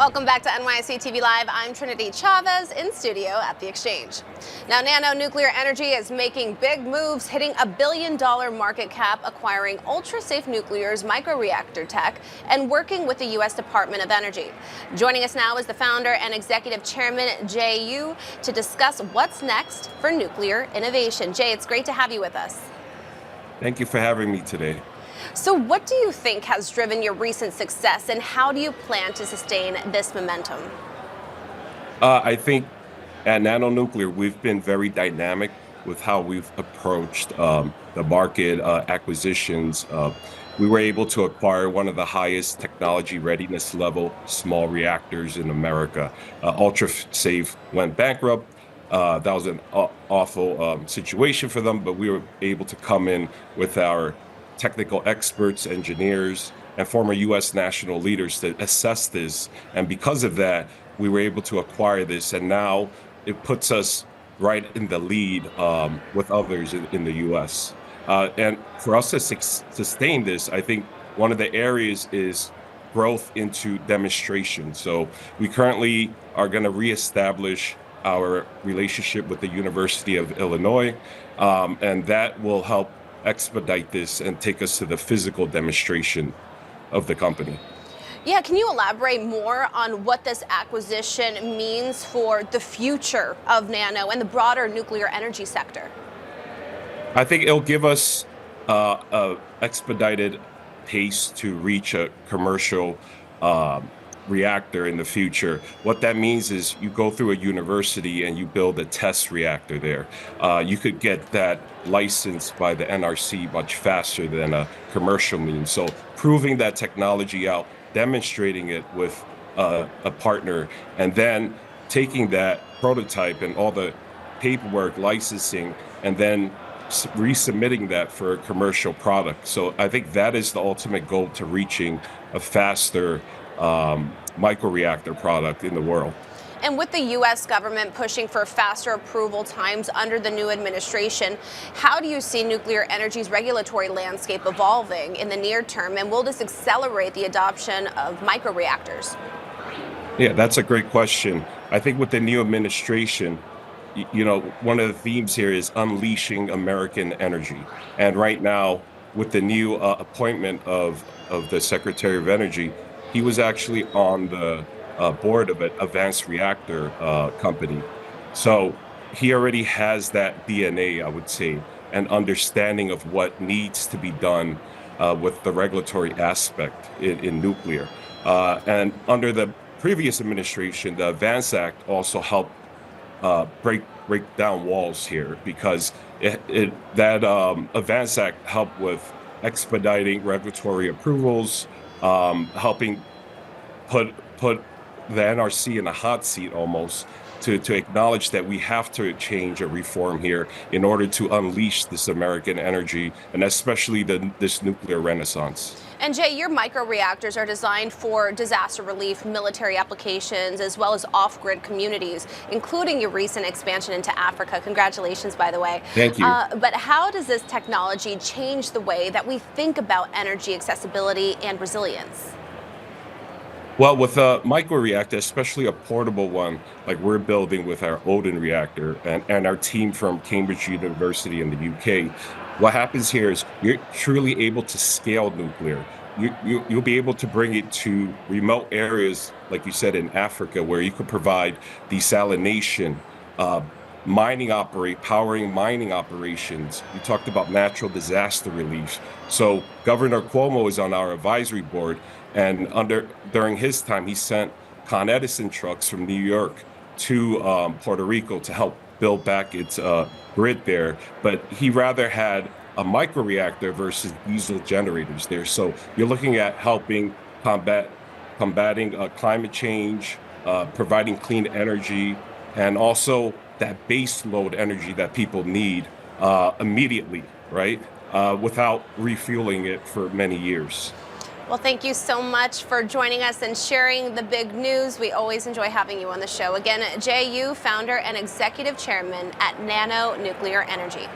Welcome back to NYSE TV Live. I'm Trinity Chavez in studio at the Exchange. Now, NANO Nuclear Energy is making big moves, hitting $1 billion market cap, acquiring ultra-safe nuclear's microreactor tech, and working with the U.S. Department of Energy. Joining us now is the founder and executive chairman, Jay Yu, to discuss what's next for nuclear innovation. Jay, it's great to have you with us. Thank you for having me today. So what do you think has driven your recent success, and how do you plan to sustain this momentum? I think at NANO Nuclear, we've been very dynamic with how we've approached the market acquisitions. We were able to acquire one of the highest technology readiness level small reactors in America. UltraSafe went bankrupt. That was an awful situation for them, but we were able to come in with our technical experts, engineers, and former U.S. national leaders to assess this. And because of that, we were able to acquire this. And now it puts us right in the lead with others in the U.S. And for us to sustain this, I think one of the areas is growth into demonstration. So we currently are going to reestablish our relationship with the University of Illinois, and that will help expedite this and take us to the physical demonstration of the company. Yeah, can you elaborate more on what this acquisition means for the future of NANO and the broader nuclear energy sector? I think it'll give us a expedited pace to reach a commercial reactor in the future. What that means is you go through a university and you build a test reactor there. You could get that licensed by the NRC much faster than a commercial means. So proving that technology out, demonstrating it with a partner, and then taking that prototype and all the paperwork, licensing, and then resubmitting that for a commercial product. So I think that is the ultimate goal to reaching a faster microreactor product in the world. And with the U.S. government pushing for faster approval times under the new administration, how do you see nuclear energy's regulatory landscape evolving in the near term? And will this accelerate the adoption of microreactors? Yeah, that's a great question. I think with the new administration, you know, one of the themes here is unleashing American energy. And right now, with the new appointment of the Secretary of Energy, he was actually on the board of an advanced reactor company. So he already has that DNA, I would say, and understanding of what needs to be done with the regulatory aspect in nuclear. And under the previous administration, the Advance Act also helped break down walls here, because that Advance Act helped with expediting regulatory approvals, helping put the NRC in a hot seat almost to acknowledge that we have to change or reform here in order to unleash this American energy, and especially this nuclear renaissance. And Jay, your microreactors are designed for disaster relief, military applications, as well as off-grid communities, including your recent expansion into Africa. Congratulations, by the way. Thank you. But how does this technology change the way that we think about energy accessibility and resilience? Well, with a microreactor, especially a portable one like we're building with our Odin reactor and our team from Cambridge University in the UK, what happens here is you're truly able to scale nuclear. You'll be able to bring it to remote areas, like you said, in Africa, where you could provide desalination, powering mining operations. You talked about natural disaster relief. So Governor Cuomo is on our advisory board, and during his time, he sent Con Edison trucks from New York to Puerto Rico to help build back its grid there. But he rather had a microreactor versus diesel generators there. So you're looking at helping combating climate change, providing clean energy, and also that base load energy that people need immediately, right? Without refueling it for many years. Well, thank you so much for joining us and sharing the big news. We always enjoy having you on the show. Again, Jay Yu, founder and executive chairman at NANO Nuclear Energy.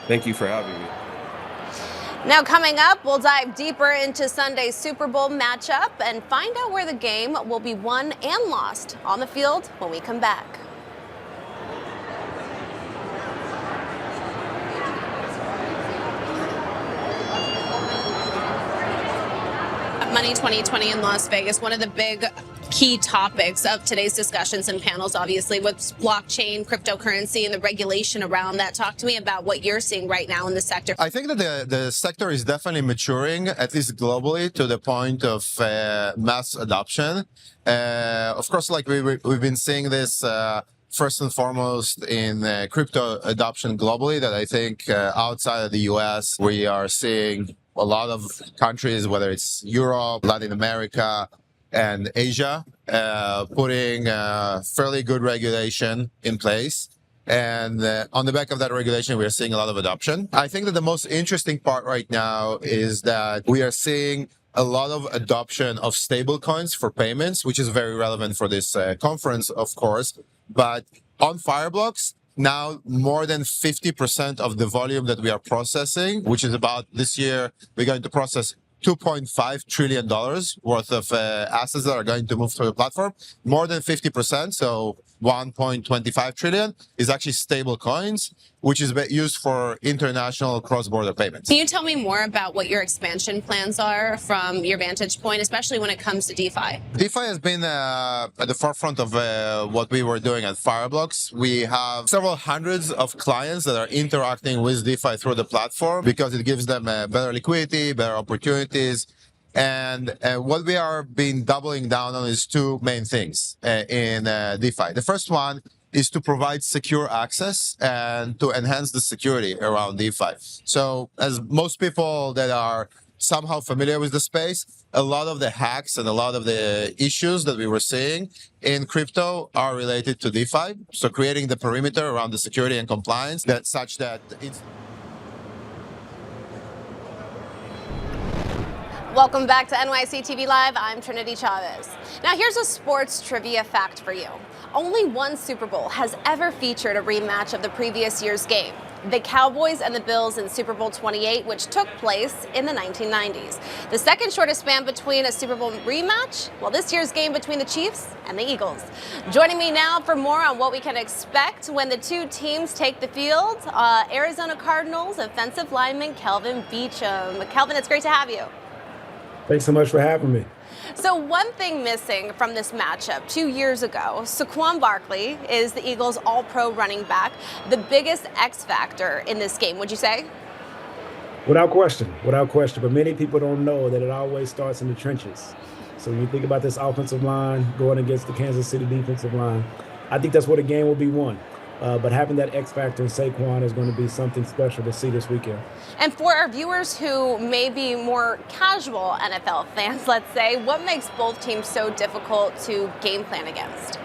Thank you for having me. Now, coming up, we'll dive deeper into Sunday's Super Bowl matchup and find out where the game will be won and lost on the field when we come back. Money 2020 in Las Vegas, one of the big key topics of today's discussions and panels, obviously, with blockchain, cryptocurrency, and the regulation around that. Talk to me about what you're seeing right now in the sector. I think that the sector is definitely maturing, at least globally, to the point of mass adoption. Of course, like we've been seeing this first and foremost in crypto adoption globally, that I think outside of the US, we are seeing a lot of countries, whether it's Europe, Latin America, and Asia, putting fairly good regulation in place. And on the back of that regulation, we are seeing a lot of adoption. I think that the most interesting part right now is that we are seeing a lot of adoption of stable coins for payments, which is very relevant for this conference, of course. But on Fireblocks, now more than 50% of the volume that we are processing, which is about this year, we're going to process $2.5 trillion worth of assets that are going to move through the platform. More than 50%, so 1.25 trillion, is actually stable coins, which is used for international cross-border payments. Can you tell me more about what your expansion plans are from your vantage point, especially when it comes to DeFi? DeFi has been at the forefront of what we were doing at Fireblocks. We have several hundreds of clients that are interacting with DeFi through the platform because it gives them better liquidity, better opportunities. And what we are been doubling down on is two main things in DeFi. The first one is to provide secure access and to enhance the security around DeFi. So as most people that are somehow familiar with the space, a lot of the hacks and a lot of the issues that we were seeing in crypto are related to DeFi. So creating the perimeter around the security and compliance that such that it's... Welcome back to NYSE TV Live. I'm Trinity Chavez. Now here's a sports trivia fact for you. Only one Super Bowl has ever featured a rematch of the previous year's game. The Cowboys and the Bills in Super Bowl 28, which took place in the 1990s. The second shortest span between a Super Bowl rematch, well, this year's game between the Chiefs and the Eagles. Joining me now for more on what we can expect when the two teams take the field, Arizona Cardinals offensive lineman Kelvin Beachum. Kelvin, it's great to have you. Thanks so much for having me. So one thing missing from this matchup 2 years ago, Saquon Barkley is the Eagles' all-pro running back, the biggest X factor in this game, would you say? Without question. But many people don't know that it always starts in the trenches. So when you think about this offensive line going against the Kansas City defensive line, I think that's where the game will be won. But having that X factor in Saquon is going to be something special to see this weekend. And for our viewers who may be more casual NFL fans, let's say, what makes both teams so difficult to game plan against?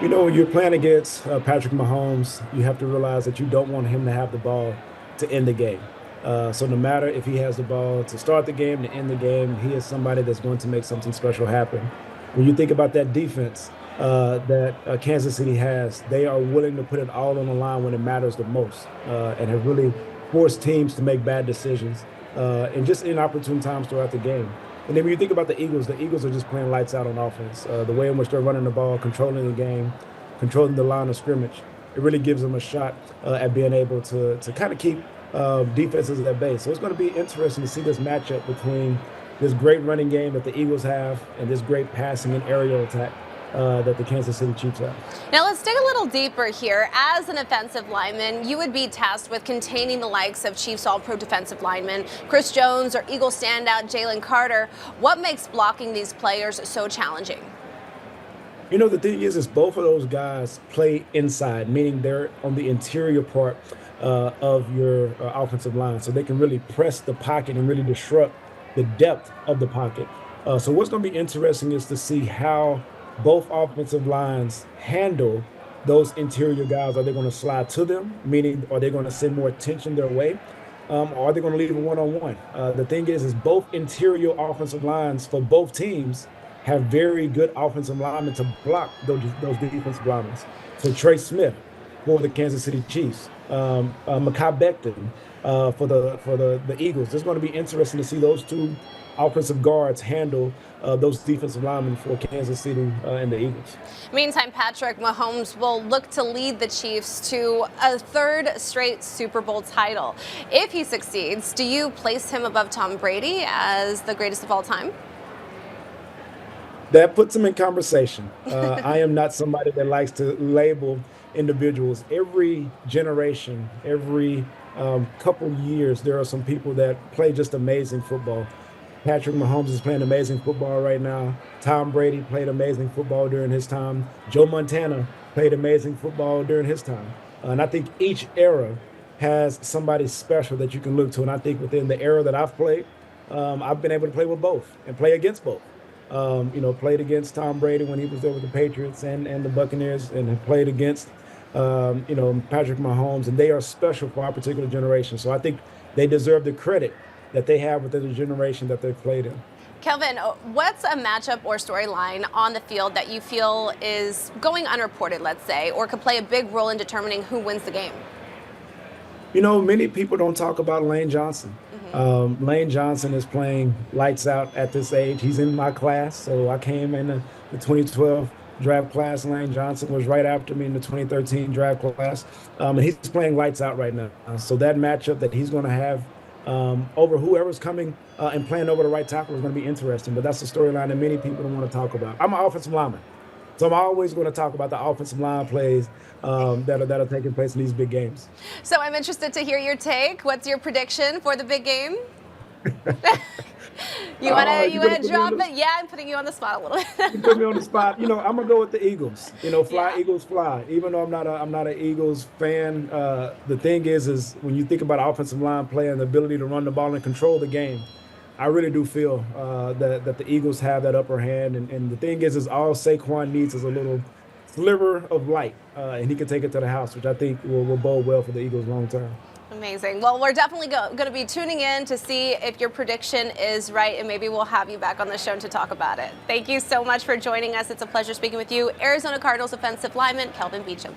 You know, when you're playing against Patrick Mahomes, you have to realize that you don't want him to have the ball to end the game. So no matter if he has the ball to start the game, to end the game, he is somebody that's going to make something special happen. When you think about that defense, that Kansas City has, they are willing to put it all on the line when it matters the most, and have really forced teams to make bad decisions and just inopportune times throughout the game. And then when you think about the Eagles are just playing lights out on offense. The way in which they're running the ball, controlling the game, controlling the line of scrimmage, it really gives them a shot at being able to kind of keep defenses at bay. So it's going to be interesting to see this matchup between this great running game that the Eagles have and this great passing and aerial attack that the Kansas City Chiefs have. Now let's dig a little deeper here. As an offensive lineman, you would be tasked with containing the likes of Chiefs All-Pro defensive linemen, Chris Jones, or Eagle standout Jalen Carter. What makes blocking these players so challenging? You know, the thing is both of those guys play inside, meaning they're on the interior part of your offensive line, so they can really press the pocket and really disrupt the depth of the pocket. So what's going to be interesting is to see how both offensive lines handle those interior guys. Are they going to slide to them, meaning are they going to send more attention their way, or are they going to leave them one-on-one? The thing is both interior offensive lines for both teams have very good offensive linemen to block those defensive linemen. So Trey Smith for the Kansas City Chiefs, Mekhi Becton for the Eagles. It's going to be interesting to see those two offensive guards handle those defensive linemen for Kansas City and the Eagles. Meantime, Patrick Mahomes will look to lead the Chiefs to a third straight Super Bowl title. If he succeeds, do you place him above Tom Brady as the greatest of all time? That puts him in conversation. I am not somebody that likes to label individuals. Every generation, every couple years, there are some people that play just amazing football. Patrick Mahomes is playing amazing football right now. Tom Brady played amazing football during his time. Joe Montana played amazing football during his time. And I think each era has somebody special that you can look to. And I think within the era that I've played, I've been able to play with both and play against both. Played against Tom Brady when he was there with the Patriots and the Buccaneers, and have played against, Patrick Mahomes, and they are special for our particular generation. So I think they deserve the credit that they have within the generation that they've played in. Kelvin, what's a matchup or storyline on the field that you feel is going unreported, let's say, or could play a big role in determining who wins the game? Many people don't talk about Lane Johnson. Lane Johnson is playing lights out at this age. He's in my class, so I came in the 2012 draft class. Lane Johnson was right after me in the 2013 draft class, and he's playing lights out right now. So that matchup that he's going to have over whoever's coming and playing over the right tackle is going to be interesting. But that's the storyline that many people don't want to talk about. I'm an offensive lineman, so I'm always going to talk about the offensive line plays that are taking place in these big games. So I'm interested to hear your take. What's your prediction for the big game? You wanna drop it? Yeah, I'm putting you on the spot a little bit. You put me on the spot. I'm gonna go with the Eagles. Fly, yeah. Eagles fly. Even though I'm not an Eagles fan, the thing is when you think about offensive line play and the ability to run the ball and control the game, I really do feel that the Eagles have that upper hand. And the thing is all Saquon needs is a little sliver of light, and he can take it to the house, which I think will bode well for the Eagles long term. Amazing. Well, we're definitely going to be tuning in to see if your prediction is right, and maybe we'll have you back on the show to talk about it. Thank you so much for joining us. It's a pleasure speaking with you, Arizona Cardinals offensive lineman Kelvin Beachum.